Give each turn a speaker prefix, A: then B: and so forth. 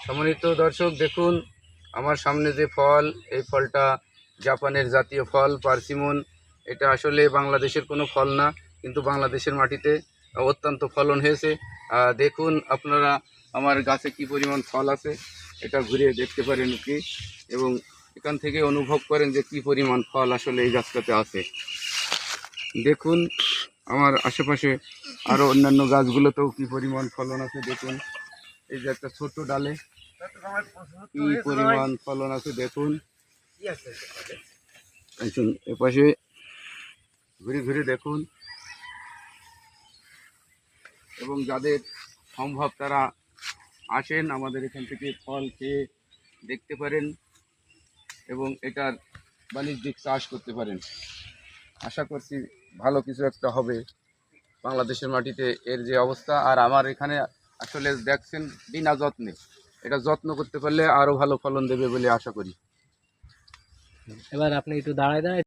A: সম্মানিত দর্শক, দেখুন আমার সামনে যে ফল, এই ফলটা জাপানের জাতীয় ফল পার্সিমন। এটা আসলে বাংলাদেশের কোনো ফল না, কিন্তু বাংলাদেশের মাটিতে অত্যন্ত ফলন হয়েছে। দেখুন আপনারা আমার গাছে কি পরিমাণ ফল আছে, এটা ঘুরে দেখতে পারেন কি, এবং এখান থেকে অনুভব করেন যে কি পরিমাণ ফল আসলে এই গাছটাতে আছে। দেখুন আমার আশেপাশে আরও অন্যান্য গাছগুলোতেও কি পরিমাণ ফলন আছে। দেখুন এই যে একটা ছোট্ট ডালে কি পরিমাণ ফলন আছে দেখুন। আসুন এপাশে ঘুরে ঘুরে দেখুন, এবং যাদের সম্ভব তারা আসেন আমাদের এখান থেকে ফল খেয়ে দেখতে পারেন এবং এটার বাণিজ্যিক চাষ করতে পারেন। আশা করছি ভালো কিছু একটা হবে বাংলাদেশের মাটিতে এর যে অবস্থা। আর আমার এখানে আসলে দেখছেন বিনা যত্নে, এটা যত্ন করতে পারলে আরও ভালো ফলন দেবে বলে আশা করি।
B: এবার আপনি একটু দাঁড়ায় দাঁড়ায়